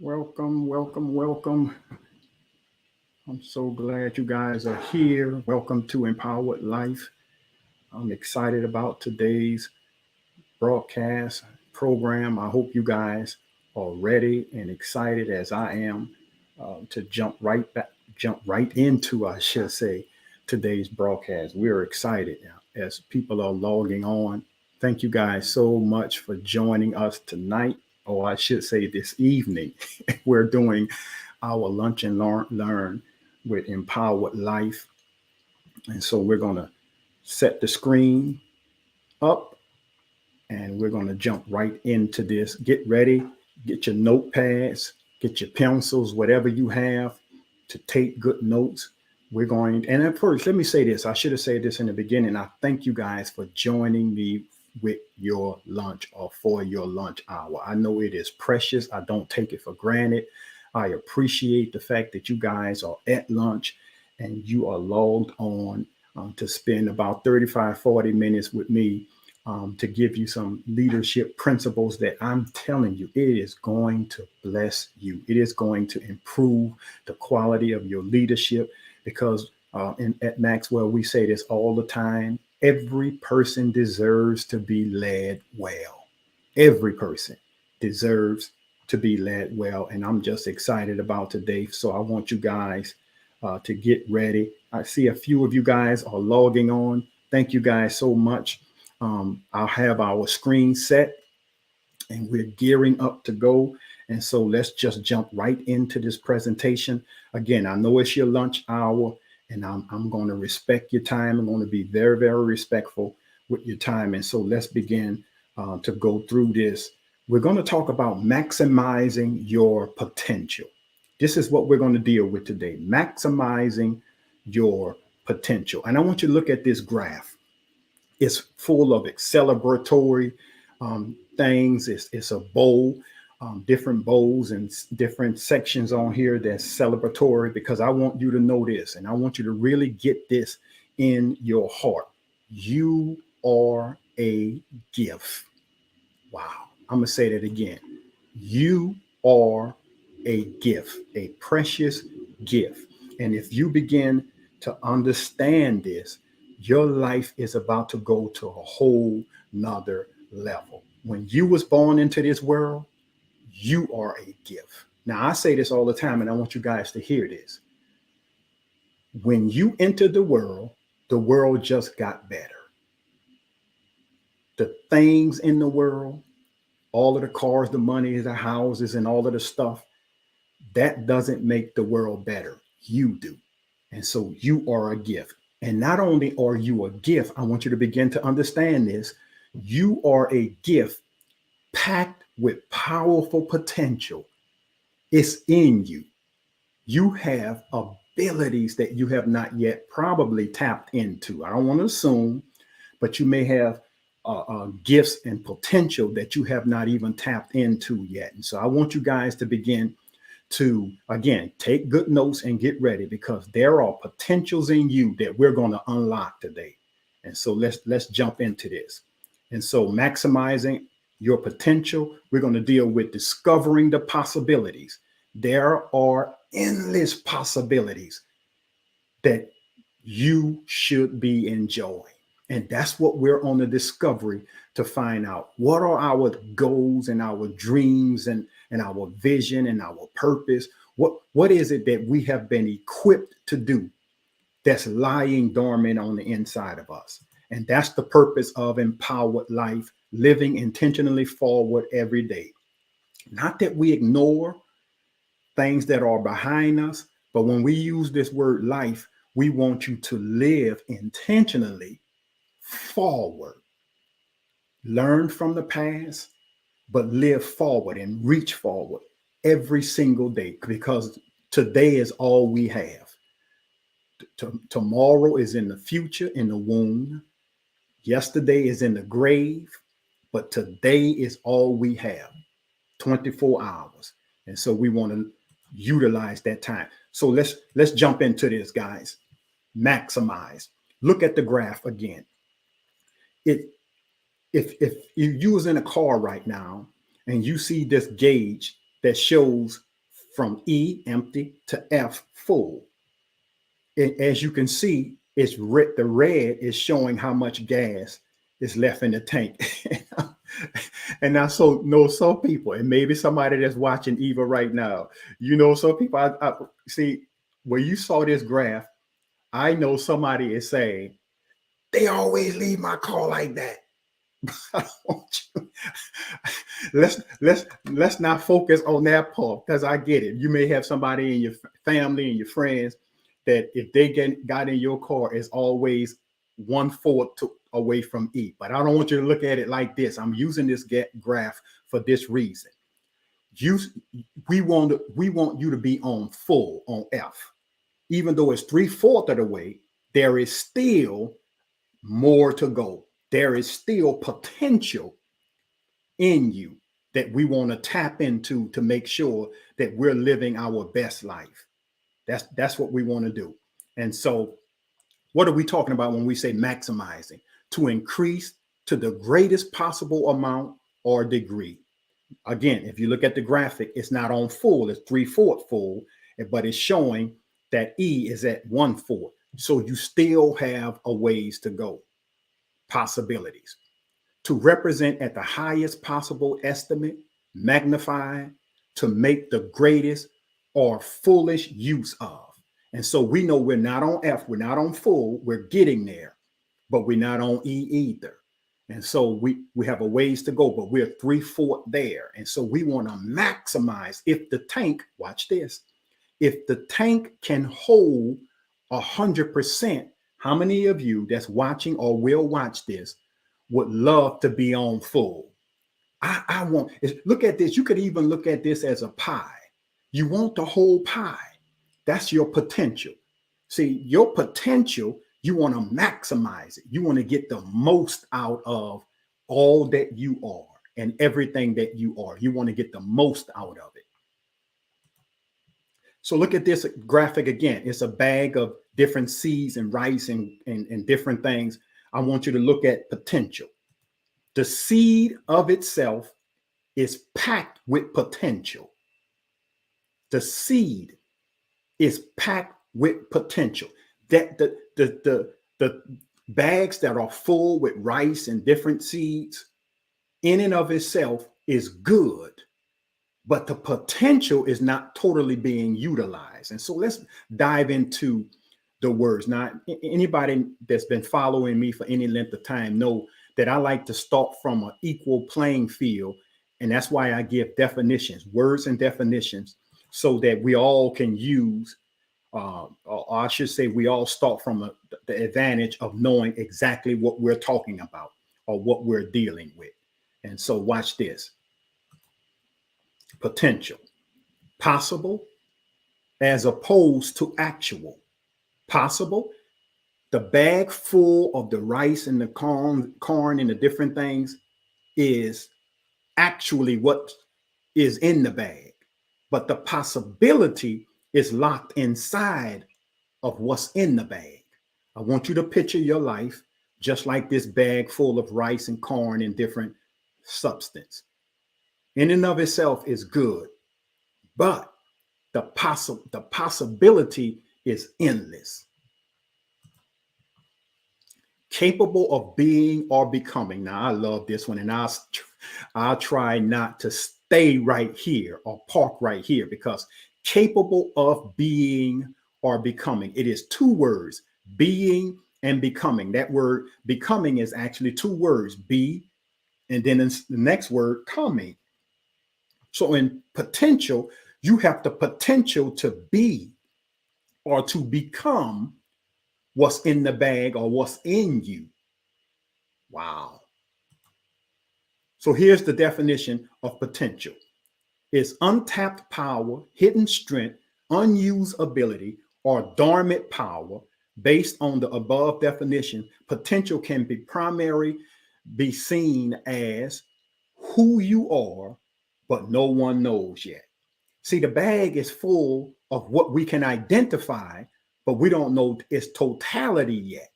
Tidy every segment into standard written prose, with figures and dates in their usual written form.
Welcome, welcome, welcome. I'm so glad you guys are here. Welcome to Empowered Life. I'm excited about today's broadcast program. I hope you guys are ready and excited as I am to jump right into, I should say, today's broadcast. We're excited as people are logging on. Thank you guys so much for joining us tonight, or I should say this evening. We're doing our lunch and learn with Empowered Life. And so we're going to set the screen up and we're going to jump right into this. Get ready, get your notepads, get your pencils, whatever you have to take good notes. We're going, and at first, let me say this. I should have said this in the beginning. I thank you guys for joining me with your lunch or for your lunch hour. I know it is precious. I don't take it for granted. I appreciate the fact that you guys are at lunch and you are logged on to spend about 35, 40 minutes with me to give you some leadership principles that I'm telling you, it is going to bless you. It is going to improve the quality of your leadership because at Maxwell, we say this all the time. Every person deserves to be led well. Every person deserves to be led well. And I'm just excited about today. So I want you guys to get ready. I see a few of you guys are logging on. Thank you guys so much. I'll have our screen set and we're gearing up to go. And so let's just jump right into this presentation. Again, I know it's your lunch hour and I'm going to respect your time. I'm going to be very, very respectful with your time. And so let's begin to go through this. We're going to talk about maximizing your potential. This is what we're going to deal with today, maximizing your potential. And I want you to look at this graph. It's full of celebratory things. It's a bowl, different bowls and different sections on here that's celebratory because I want you to know this and I want you to really get this in your heart. You are a gift. Wow. I'm going to say that again. You are a gift, a precious gift. And if you begin to understand this, your life is about to go to a whole nother level. When you was born into this world, you are a gift. Now, I say this all the time, and I want you guys to hear this. When you entered the world just got better. The things in the world, all of the cars, the money, the houses, and all of the stuff, that doesn't make the world better. You do. And so you are a gift. And not only are you a gift, I want you to begin to understand this. You are a gift packed with powerful potential. It's in you. You have abilities that you have not yet probably tapped into. I don't want to assume, but you may have gifts and potential that you have not even tapped into yet. And so I want you guys to begin to, again, take good notes and get ready because there are potentials in you that we're going to unlock today. And so let's jump into this. And so maximizing your potential, we're going to deal with discovering the possibilities. There are endless possibilities that you should be enjoying. And that's what we're on the discovery to find out. What are our goals and our dreams and our vision and our purpose? What is it that we have been equipped to do that's lying dormant on the inside of us? And that's the purpose of Empowered Life, living intentionally forward every day. Not that we ignore things that are behind us, but when we use this word life, we want you to live intentionally forward. Learn from the past, but live forward and reach forward every single day because today is all we have. Tomorrow is in the future, in the womb. Yesterday is in the grave, but today is all we have, 24 hours. And so we want to utilize that time. So let's jump into this, guys. Maximize. Look at the graph again. If you was in a car right now and you see this gauge that shows from E, empty, to F, full. And as you can see, it's red. The red is showing how much gas is left in the tank. And I so know some people, and maybe somebody that's watching Eva right now, some people, I see when you saw this graph, I know somebody is saying, they always leave my car like that. I don't want you. let's not focus on that part, because I get it. You may have somebody in your family and your friends that if they got in your car, is always 1/4 away from E. But I don't want you to look at it like this. I'm using this graph for this reason. We want you to be on full, on F. Even though it's 3/4 of the way, there is still more to go. There is still potential in you that we want to tap into to make sure that we're living our best life. That's what we want to do. And so, what are we talking about when we say maximizing? To increase to the greatest possible amount or degree. Again, if you look at the graphic, it's not on full, it's 3/4 full, but it's showing that E is at 1/4. So you still have a ways to go, possibilities. To represent at the highest possible estimate, magnify, to make the greatest or foolish use of. And so we know we're not on F, we're not on full, we're getting there, but we're not on E either. And so we have a ways to go, but we're 3/4 there. And so we want to maximize. If the tank, watch this, if the tank can hold 100%, how many of you that's watching or will watch this would love to be on full? I want, look at this. You could even look at this as a pie. You want the whole pie. That's your potential. See, your potential, you want to maximize it. You want to get the most out of all that you are and everything that you are. You want to get the most out of it. So look at this graphic again. It's a bag of different seeds and rice and different things. I want you to look at potential. The seed of itself is packed with potential. The seed is packed with potential. That the bags that are full with rice and different seeds in and of itself is good, but the potential is not totally being utilized. And so let's dive into the words. Now, anybody that's been following me for any length of time know that I like to start from an equal playing field. And that's why I give definitions, words and definitions, so that we all can use, or I should say, we all start from the advantage of knowing exactly what we're talking about or what we're dealing with. And so watch this. Potential. Possible as opposed to actual. Possible. The bag full of the rice and the corn and the different things is actually what is in the bag, but the possibility is locked inside of what's in the bag. I want you to picture your life just like this bag full of rice and corn and different substance. In and of itself is good, but the possibility is endless. Capable of being or becoming. Now, I love this one, and I'll try not to stay right here or park right here, because capable of being or becoming, it is two words, being and becoming. That word becoming is actually two words, be, and then the next word, coming. So in potential, you have the potential to be or to become what's in the bag or what's in you. Wow. So here's the definition of potential. It's untapped power, hidden strength, unused ability, or dormant power. Based on the above definition, potential can be seen as who you are, but no one knows yet. See, the bag is full of what we can identify, but we don't know its totality yet.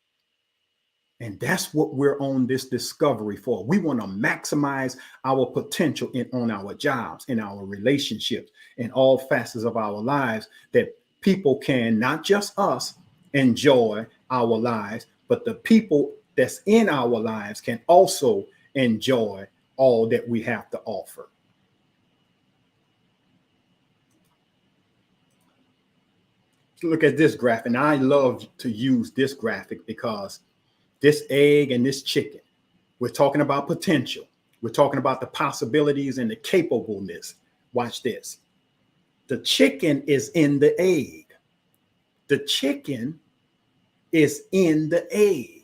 And that's what we're on this discovery for. We want to maximize our potential on our jobs, in our relationships, in all facets of our lives, that people can, not just us, enjoy our lives, but the people that's in our lives can also enjoy all that we have to offer. Look at this graphic. And I love to use this graphic because this egg and this chicken, we're talking about potential. We're talking about the possibilities and the capableness. Watch this. The chicken is in the egg. The chicken is in the egg.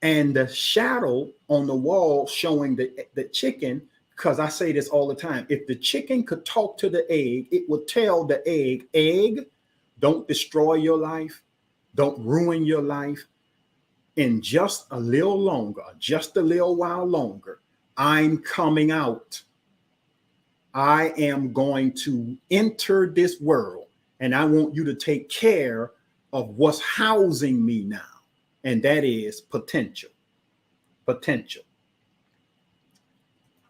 And the shadow on the wall showing the chicken, because I say this all the time, if the chicken could talk to the egg, it would tell the egg, don't destroy your life. Don't ruin your life. In just a little longer, just a little while longer, I'm coming out. I am going to enter this world, and I want you to take care of what's housing me now. And that is potential. Potential.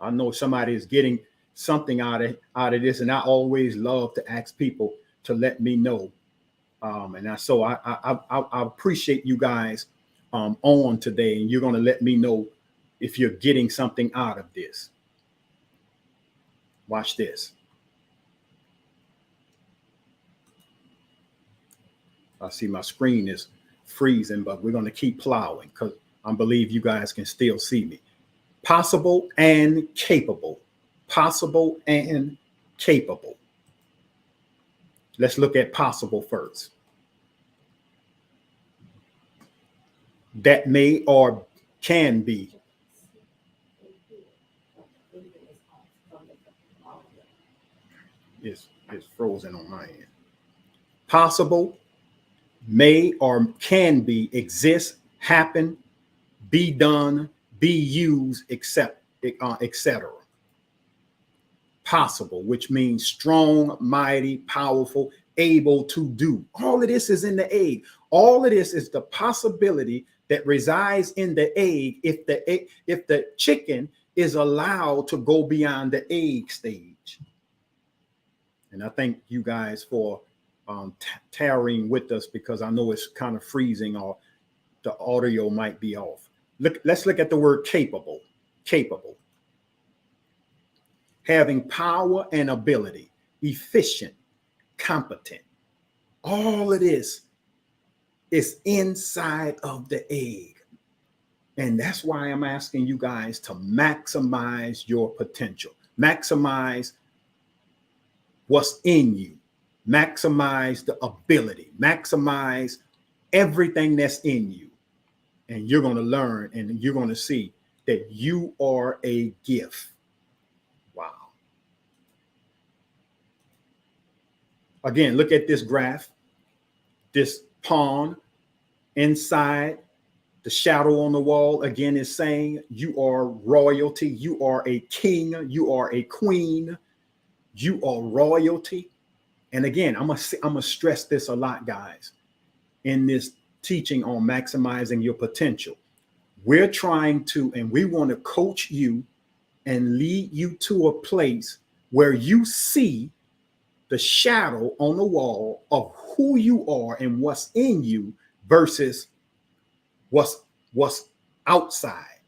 I know somebody is getting something out of this, and I always love to ask people to let me know. So I appreciate you guys on today, and you're going to let me know if you're getting something out of this. Watch this. I see my screen is freezing, but we're going to keep plowing because I believe you guys can still see me. Possible and capable. Possible and capable. Let's look at possible first. That may or can be. It's frozen on my end. Possible, may or can be, exist, happen, be done, be used, etc. Possible, which means strong, mighty, powerful, able to do. All of this is in the egg. All of this is the possibility that resides in the egg if the chicken is allowed to go beyond the egg stage. And I thank you guys for tarrying with us, because I know it's kind of freezing or the audio might be off. Let's look at the word capable. Capable. Having power and ability, efficient, competent. All of this is inside of the egg. And that's why I'm asking you guys to maximize your potential. Maximize what's in you. Maximize the ability. Maximize everything that's in you. And you're going to learn, and you're going to see that you are a gift. Wow. Again, look at this graph. This pawn inside the shadow on the wall, again, is saying you are royalty. You are a king. You are a queen. You are royalty. And again, I'm gonna stress this a lot, guys, in this teaching on maximizing your potential. We're trying to, and we want to coach you and lead you to a place where you see the shadow on the wall of who you are and what's in you versus what's outside.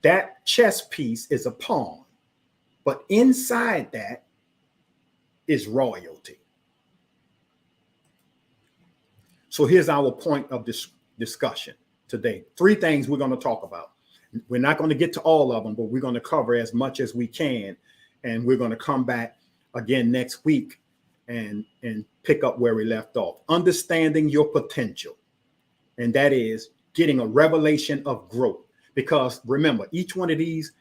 That chess piece is a pawn, but inside that is royalty. So here's our point of this discussion today. 3 things we're going to talk about. We're not going to get to all of them, but we're going to cover as much as we can. And we're going to come back again next week and pick up where we left off. Understanding your potential. And that is getting a revelation of growth. Because remember, each one of these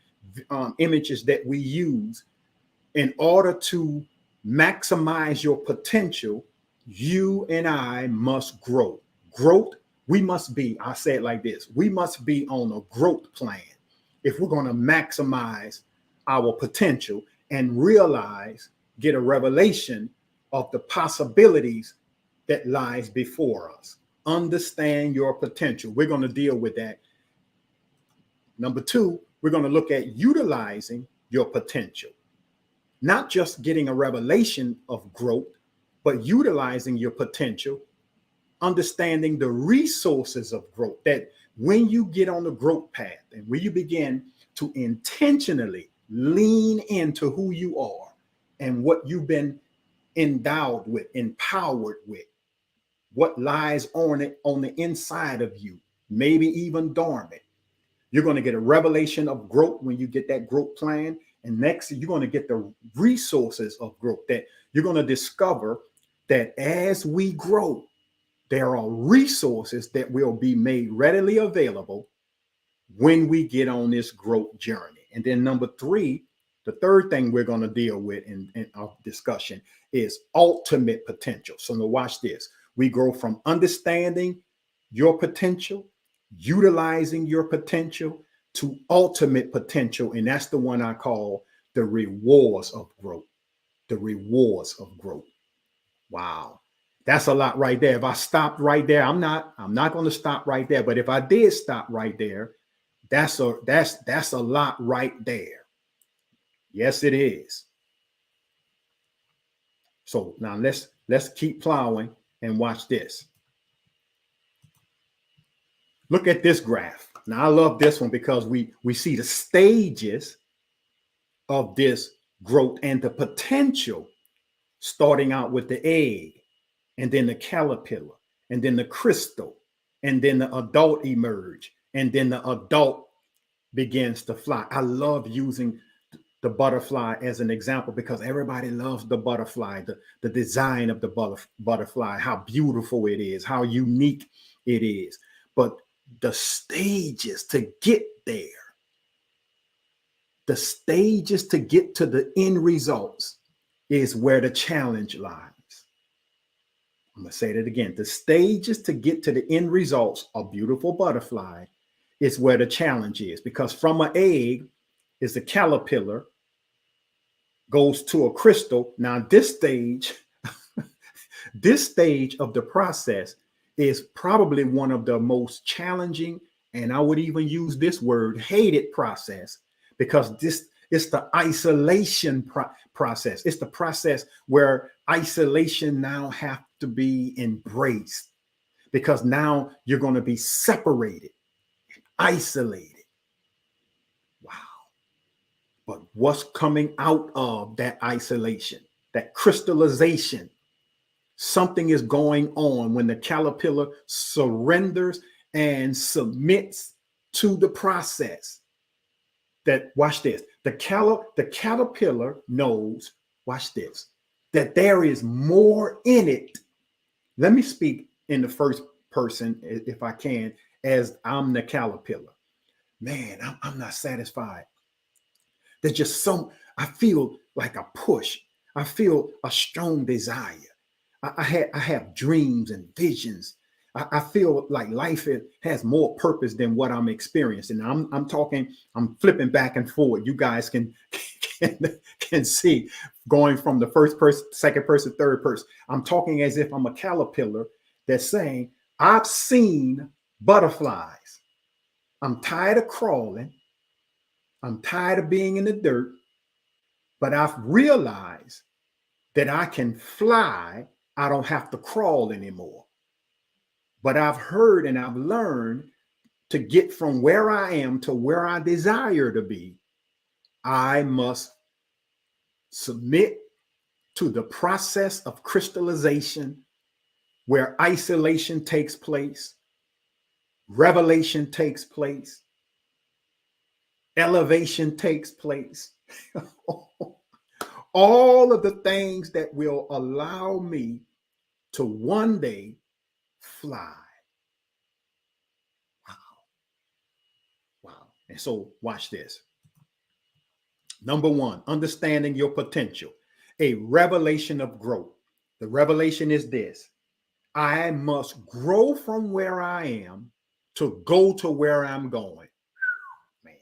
images that we use, in order to maximize your potential, you and I must grow. Growth, we must be, I say it like this, we must be on a growth plan if we're going to maximize our potential and realize, get a revelation of the possibilities that lies before us. Understand your potential. We're going to deal with that. Number two, we're going to look at utilizing your potential. Not just getting a revelation of growth, but utilizing your potential, understanding the resources of growth. That when you get on the growth path and when you begin to intentionally lean into who you are and what you've been endowed with, empowered with, what lies on the inside of you, maybe even dormant. You're going to get a revelation of growth when you get that growth plan. And next, you're going to get the resources of growth, that you're going to discover that as we grow, there are resources that will be made readily available when we get on this growth journey. And then number three, the third thing we're going to deal with in our discussion is ultimate potential. So now watch this. We grow from understanding your potential, utilizing your potential, to ultimate potential. And that's the one I call the rewards of growth. The rewards of growth. Wow. That's a lot right there. If I stopped right there, I'm not going to stop right there. But if I did stop right there, that's a lot right there. Yes, it is. So now let's keep plowing and watch this. Look at this graph. Now I love this one because we see the stages of this growth and the potential, starting out with the egg, and then the caterpillar, and then the crystal, and then the adult emerge, and then the adult begins to fly. I love using the butterfly as an example because everybody loves the butterfly, the design of the butterfly, how beautiful it is, how unique it is. But the stages to get there, the stages to get to the end results is where the challenge lies. I'm going to say that again. The stages to get to the end results, a beautiful butterfly, is where the challenge is, because from an egg is the caterpillar, goes to a crystal. Now this stage, this stage of the process is probably one of the most challenging, and I would even use this word, hated process, because this is the isolation process. It's the process where isolation now have to be embraced, because now you're going to be separated, isolated. Wow. But what's coming out of that isolation, that crystallization? Something is going on when the caterpillar surrenders and submits to the process. That, watch this, the caterpillar knows, watch this, that there is more in it. Let me speak in the first person, if I can, as I'm the caterpillar. Man, I'm not satisfied. There's just I feel like a push. I feel a strong desire. I have dreams and visions. I feel like life has more purpose than what I'm experiencing. I'm flipping back and forward. You guys can see, going from the first person, second person, third person. I'm talking as if I'm a caterpillar that's saying, I've seen butterflies. I'm tired of crawling. I'm tired of being in the dirt, but I've realized that I can fly. I don't have to crawl anymore. But I've heard and I've learned to get from where I am to where I desire to be, I must submit to the process of crystallization, where isolation takes place, revelation takes place, elevation takes place. All of the things that will allow me to one day fly. Wow. Wow. And so watch this. Number one, understanding your potential, a revelation of growth. The revelation is this: I must grow from where I am to go to where I'm going. Man,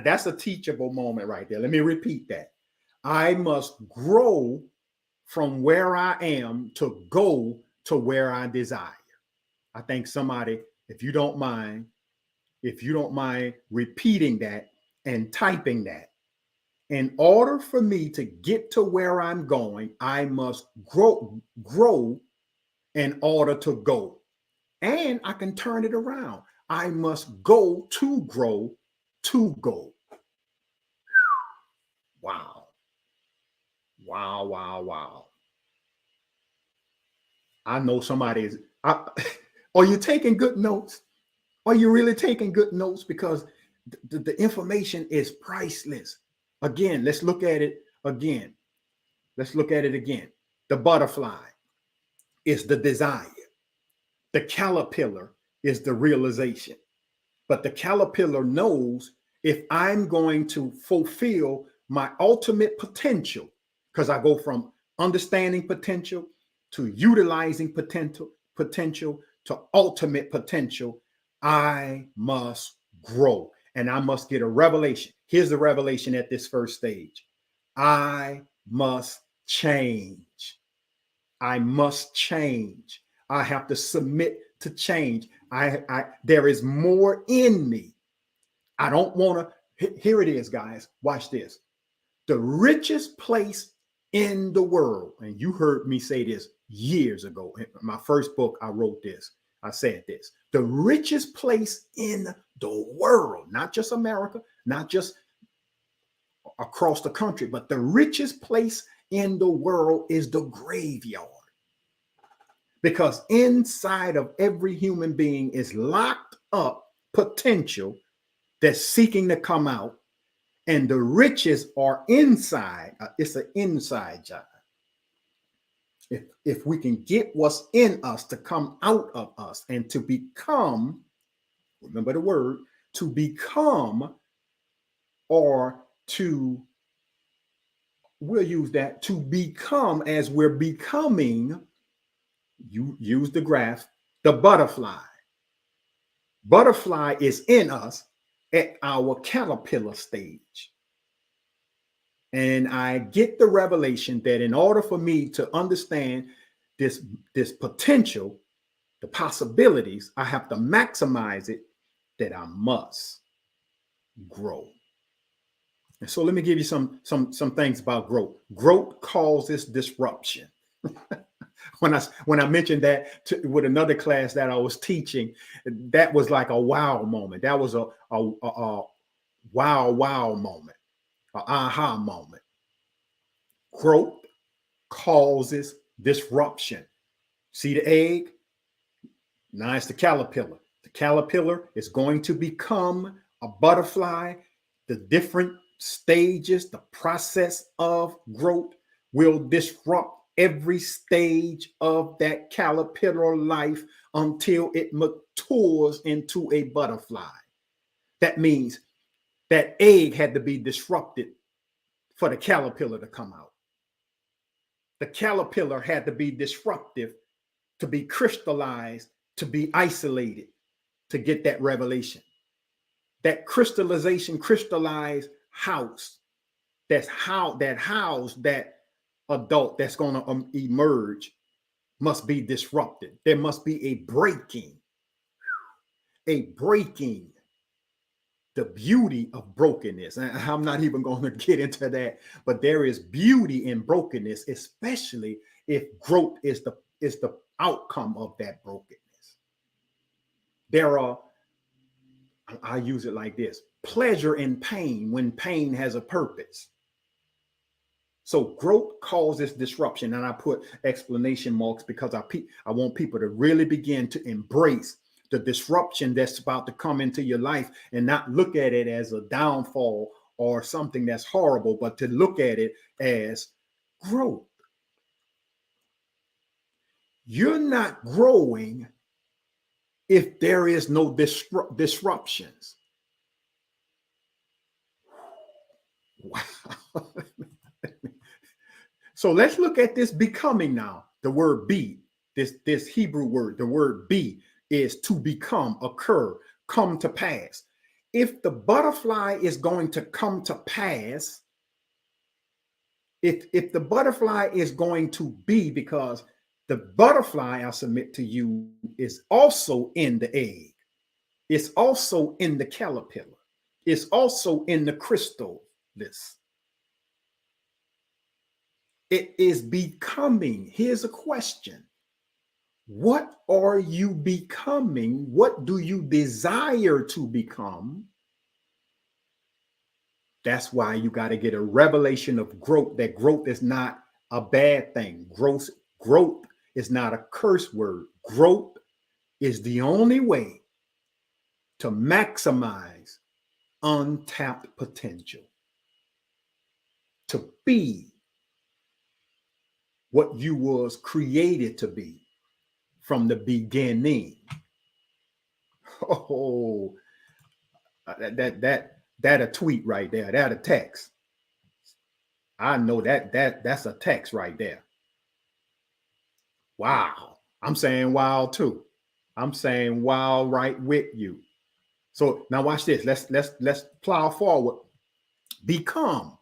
that's a teachable moment right there. Let me repeat that. I must grow from where I am to go to where I desire. I think somebody, if you don't mind, repeating that and typing that. In order for me to get to where I'm going, I must grow in order to go. And I can turn it around. I must go to grow to go. Wow. Wow, wow, wow. I know somebody is. Are you taking good notes? Are you really taking good notes? Because the information is priceless. Again, let's look at it again. Let's look at it again. The butterfly is the desire. The caterpillar is the realization. But the caterpillar knows if I'm going to fulfill my ultimate potential, because I go from understanding potential to utilizing potential to ultimate potential, I must grow and I must get a revelation. Here's the revelation at this first stage. I must change. I must change. I have to submit to change. There is more in me. I don't want to. Here it is, guys. Watch this. The richest place in the world, and you heard me say this years ago. In my first book, I wrote this. I said this. The richest place in the world, not just America, not just across the country, but the richest place in the world is the graveyard. Because inside of every human being is locked up potential that's seeking to come out, and the riches are inside. It's an inside job. If we can get what's in us to come out of us and to become, remember the word, to become, or to, we'll use that, to become as we're becoming, you use the graph, the butterfly. Butterfly is in us at our caterpillar stage. And I get the revelation that in order for me to understand this potential, the possibilities, I have to maximize it, that I must grow. And so let me give you some things about growth. Growth causes disruption. When I mentioned that with another class that I was teaching, that was like a wow moment. That was a wow moment, an aha moment. Growth causes disruption. See the egg? Now it's the caterpillar. The caterpillar is going to become a butterfly. The different stages, the process of growth will disrupt every stage of that caterpillar life until it matures into a butterfly. That means that egg had to be disrupted for the caterpillar to come out. The caterpillar had to be disruptive to be crystallized, to be isolated, to get that revelation. That crystallized house, that housed that adult that's going to emerge, must be disrupted. There must be a breaking. The beauty of brokenness. And I'm not even going to get into that, but there is beauty in brokenness, especially if growth is the outcome of that brokenness. I use it like this: pleasure in pain when pain has a purpose. So growth causes disruption, and I put explanation marks because I want people to really begin to embrace the disruption that's about to come into your life and not look at it as a downfall or something that's horrible, but to look at it as growth. You're not growing if there is no disruptions. Wow. So let's look at this becoming now. The word be, this Hebrew word, the word be is to become, occur, come to pass. If the butterfly is going to come to pass, if the butterfly is going to be, because The butterfly, I submit to you, is also in the egg. It's also in the caterpillar. It's also in the chrysalis. It is becoming. Here's a question. What are you becoming? What do you desire to become? That's why you got to get a revelation of growth, that growth is not a bad thing. Growth is not a curse word. Growth is the only way to maximize untapped potential, to be what you was created to be from the beginning. Oh, that a tweet right there. That a text. I know that's a text right there. Wow. I'm saying wow too. I'm saying wow right with you. So now watch this. Let's plow forward. Become.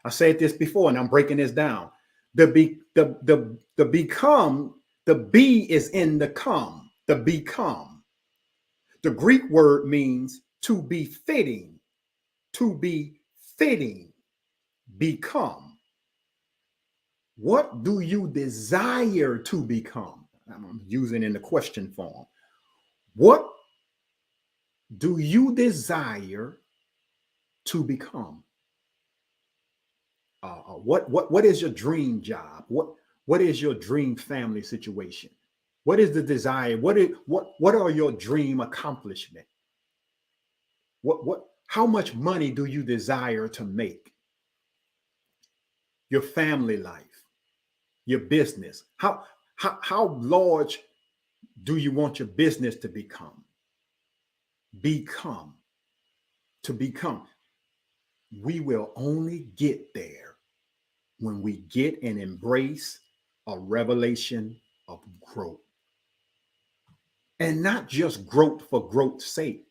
I said this before, and I'm breaking this down. The become, the be is in the come. The become. The Greek word means to be fitting, to be fitting, become. What do you desire to become? I'm using in the question form. What do you desire to become? What is your dream job? What is your dream family situation? What is the desire? What are your dream accomplishments? What how much money do you desire to make? Your family life, your business. How large do you want your business to become? Become. To become. We will only get there when we get and embrace a revelation of growth. And not just growth for growth's sake.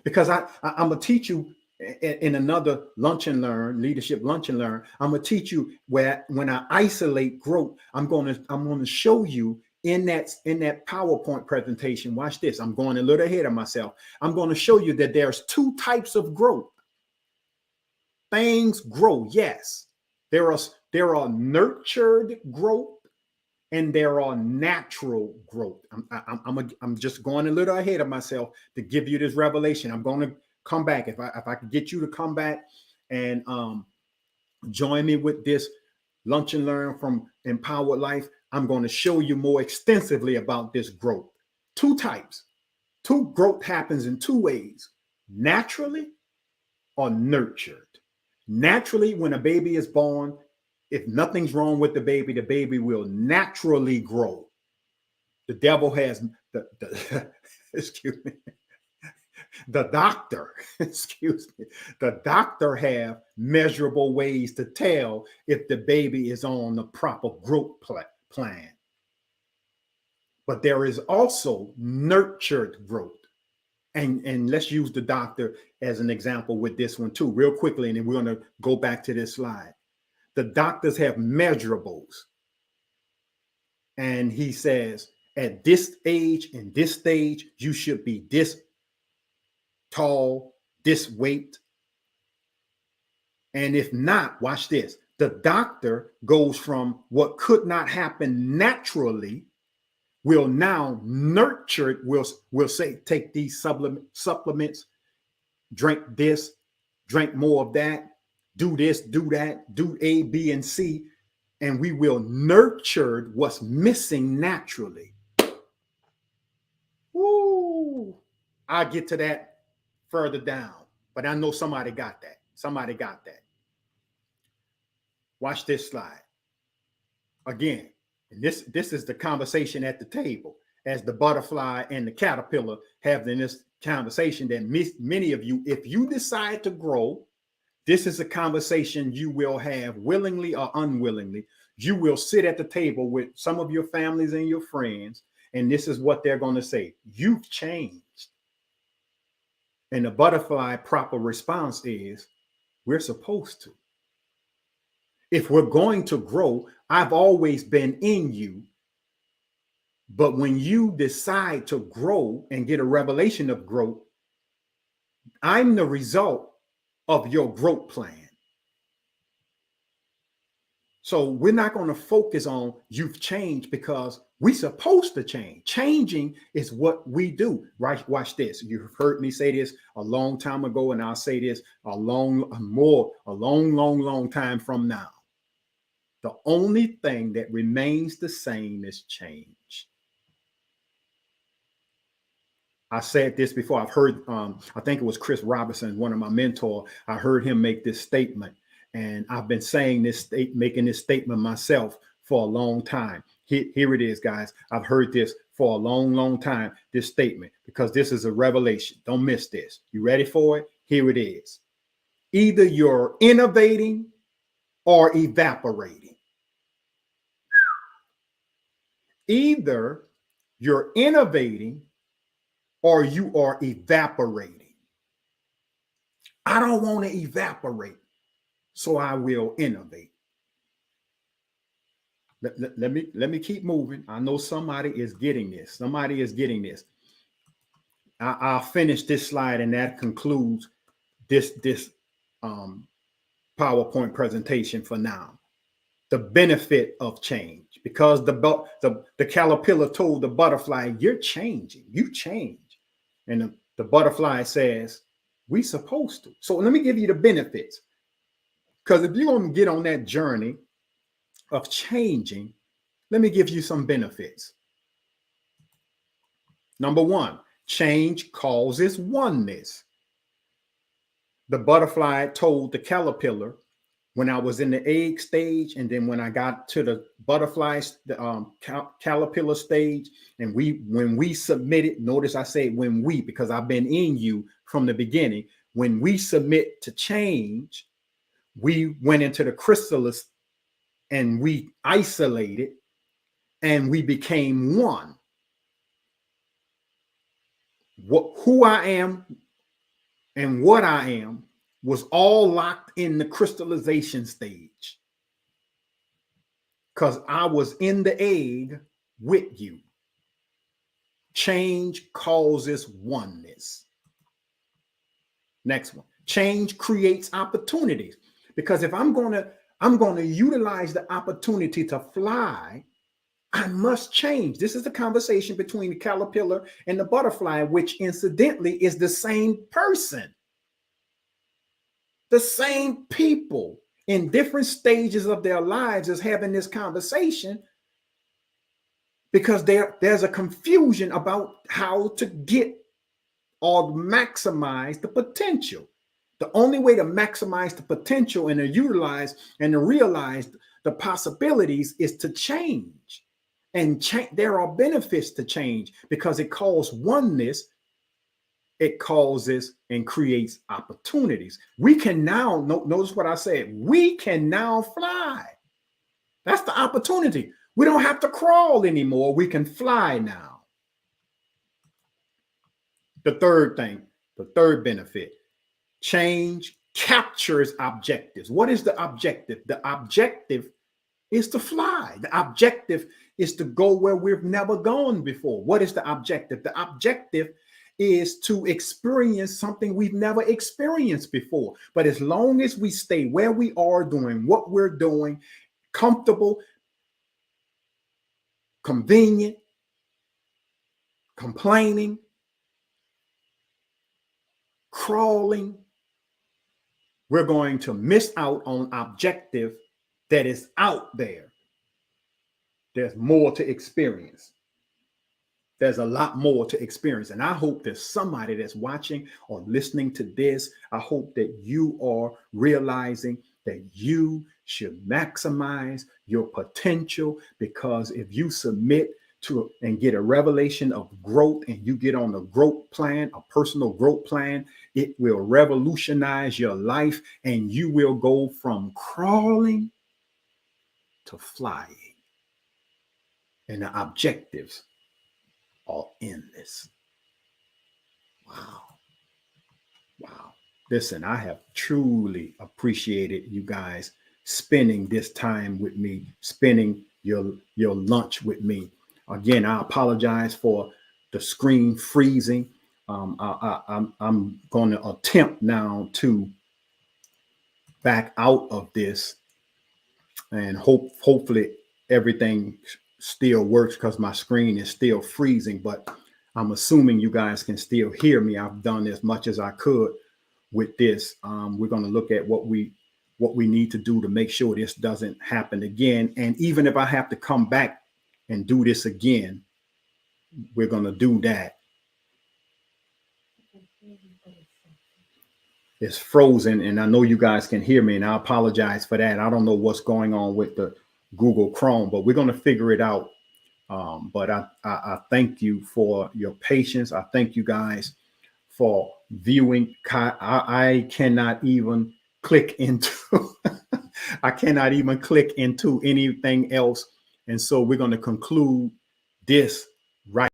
Because I'm going to teach you in another lunch and learn, leadership lunch and learn. I'm going to teach you where when I isolate growth, I'm going to show you in that PowerPoint presentation. Watch this. I'm going a little ahead of myself. I'm going to show you that there's two types of growth. Things grow, yes. There are nurtured growth and there are natural growth. I'm just going a little ahead of myself to give you this revelation. I'm going to come back if I can get you to come back and join me with this lunch and learn from Empowered Life. I'm going to show you more extensively about this growth. Two types. Two growth happens in two ways: naturally or nurtured. Naturally, when a baby is born, if nothing's wrong with the baby will naturally grow. The devil has the excuse me, the doctor, excuse me, the doctor have measurable ways to tell if the baby is on the proper growth plan. But there is also nurtured growth. And let's use the doctor as an example with this one too, real quickly, and then we're going to go back to this slide. The doctors have measurables. And he says, at this age, in this stage, you should be this tall, this weight. And if not, watch this. The doctor goes from what could not happen naturally, will now nurture it, will say, take these supplements, drink this, drink more of that, do this, do that, do A, B, and C, and we will nurture what's missing naturally. Woo! I'll get to that further down, but I know somebody got that. Somebody got that. Watch this slide. Again, and this is the conversation at the table as the butterfly and the caterpillar have in this conversation that many of you, if you decide to grow, this is a conversation you will have willingly or unwillingly. You will sit at the table with some of your families and your friends, and this is what they're going to say. You've changed. And the butterfly proper response is, we're supposed to. If we're going to grow, I've always been in you. But when you decide to grow and get a revelation of growth, I'm the result of your growth plan. So we're not going to focus on you've changed because we're supposed to change. Changing is what we do. Right? Watch this. You've heard me say this a long time ago, and I'll say this a long time from now. The only thing that remains the same is change. I said this before. I've heard, I think it was Chris Robinson, one of my mentors. I heard him make this statement, and I've been making this statement myself for a long time. Here it is, guys. I've heard this for a long time, this statement, because this is a revelation. Don't miss this. You ready for it? Here it is. Either you're innovating or evaporating. Either you're innovating or you are evaporating. I don't want to evaporate, so I will innovate. Let me keep moving. I know somebody is getting this. Somebody is getting this. I'll finish this slide, and that concludes this PowerPoint presentation for now. The benefit of change, because the caterpillar told the butterfly, "You're changing. You change," and the butterfly says, "We supposed to." So let me give you the benefits, because if you're going to get on that journey of changing, let me give you some benefits. Number one, change causes oneness. The butterfly told the caterpillar, when I was in the egg stage, and then when I got to the butterflies, the caterpillar stage, and when we submitted, notice I say when we, because I've been in you from the beginning. When we submit to change, we went into the chrysalis and we isolated and we became one. Who I am and what I am was all locked in the crystallization stage, because I was in the egg with you. Change causes oneness. Next one. Change creates opportunities, because if I'm going to utilize the opportunity to fly, I must change. This is the conversation between the caterpillar and the butterfly, which incidentally is the same person. The same people in different stages of their lives is having this conversation, because there's a confusion about how to get or maximize the potential. The only way to maximize the potential and to utilize and to realize the possibilities is to change. And there are benefits to change, because it causes oneness. It causes and creates opportunities. We can now, notice what I said, we can now fly. That's the opportunity. We don't have to crawl anymore. We can fly now. The third thing, the third benefit, change captures objectives. What is the objective? The objective is to fly. The objective is to go where we've never gone before. What is the objective? The objective is to experience something we've never experienced before. But as long as we stay where we are doing what we're doing, comfortable, convenient, complaining, crawling, we're going to miss out on objective that is out there. There's more to experience. There's a lot more to experience. And I hope there's somebody that's watching or listening to this. I hope that you are realizing that you should maximize your potential, because if you submit to and get a revelation of growth, and you get on a growth plan, a personal growth plan, it will revolutionize your life, and you will go from crawling to flying. And the objectives are endless. Wow. Wow. Listen, I have truly appreciated you guys spending this time with me, spending your lunch with me. Again, I apologize for the screen freezing. I'm going to attempt now to back out of this, and hopefully everything still works, because my screen is still freezing. But I'm assuming you guys can still hear me. I've done as much as I could with this. We're going to look at what we need to do to make sure this doesn't happen again. And even if I have to come back and do this again, we're going to do that. It's frozen, and I know you guys can hear me, and I apologize for that. I don't know what's going on with the Google Chrome, but we're going to figure it out. But I thank you for your patience. I thank you guys for viewing. I cannot even click into I cannot even click into anything else. And so we're going to conclude this right.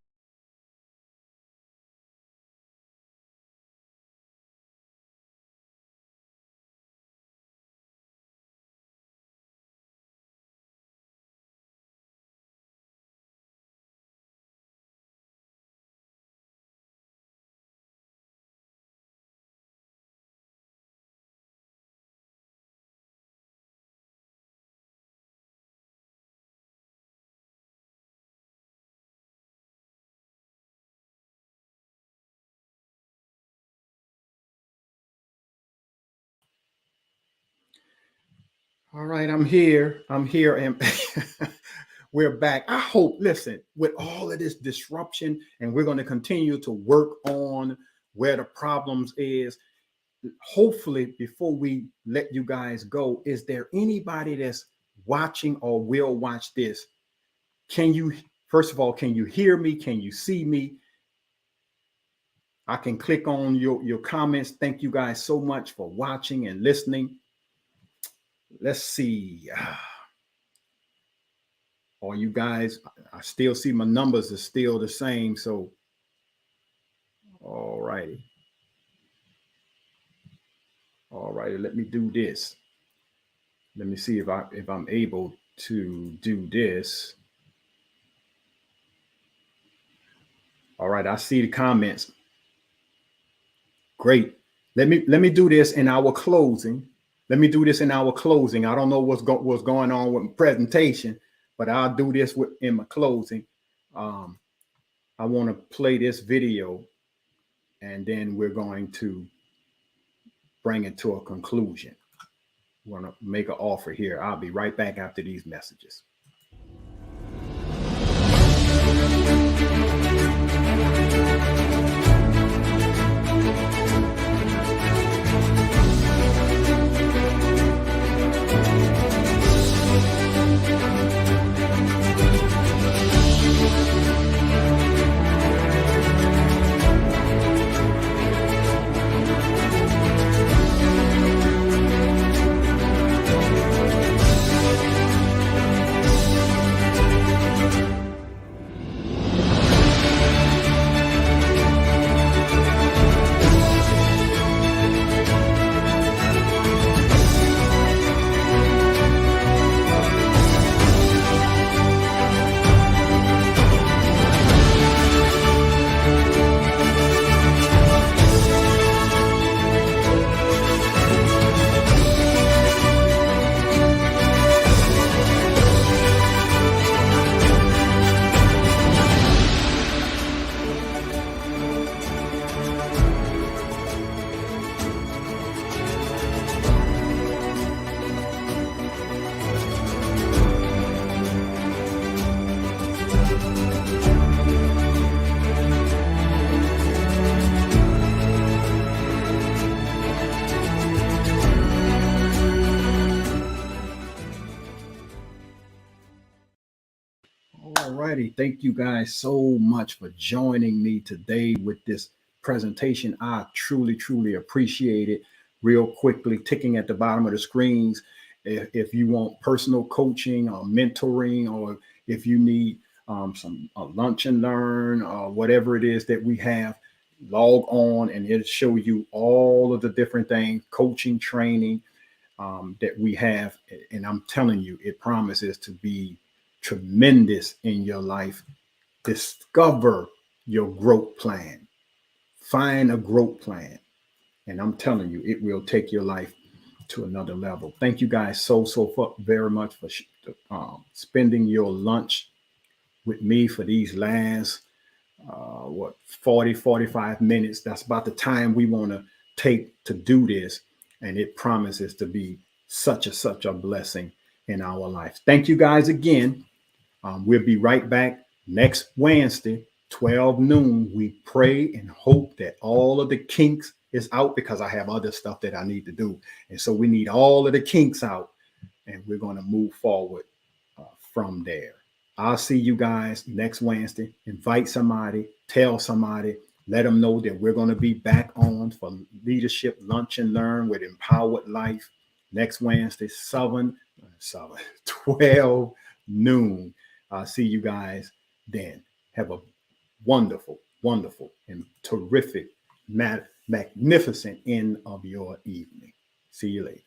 All right, I'm here. And we're back. I hope, listen, with all of this disruption, and we're going to continue to work on where the problems is. Hopefully, before we let you guys go, is there anybody that's watching or will watch this? Can you, first of all, can you hear me? Can you see me? I can click on your comments. Thank you guys so much for watching and listening. Let's see. Or you guys, I still see my numbers are still the same. So, all righty. All righty, let me do this. Let me see if I'm able to do this. All right, I see the comments. Great. Let me do this in our closing. I don't know what's going on with my presentation, but I'll do this in my closing. I want to play this video, and then we're going to bring it to a conclusion. We're going to make an offer here. I'll be right back after these messages. Alrighty, thank you guys so much for joining me today with this presentation. I truly appreciate it. Real quickly, ticking at the bottom of the screens, if you want personal coaching or mentoring, or if you need some lunch and learn, or whatever it is that we have, log on and it'll show you all of the different things, coaching, training that we have. And I'm telling you, it promises to be tremendous in your life. Discover your growth plan. Find a growth plan. And I'm telling you, it will take your life to another level. Thank you guys very much for spending your lunch with me for these last 45 minutes. That's about the time we want to take to do this, and it promises to be such a blessing in our life. Thank you guys again. We'll be right back next Wednesday, 12 noon. We pray and hope that all of the kinks is out, because I have other stuff that I need to do, and so we need all of the kinks out, and we're going to move forward from there. I'll see you guys next Wednesday. Invite somebody, tell somebody, let them know that we're going to be back on for Leadership Lunch and Learn with Empowered Life next Wednesday, 12 noon. I'll see you guys then. Have a wonderful, and terrific, magnificent end of your evening. See you later.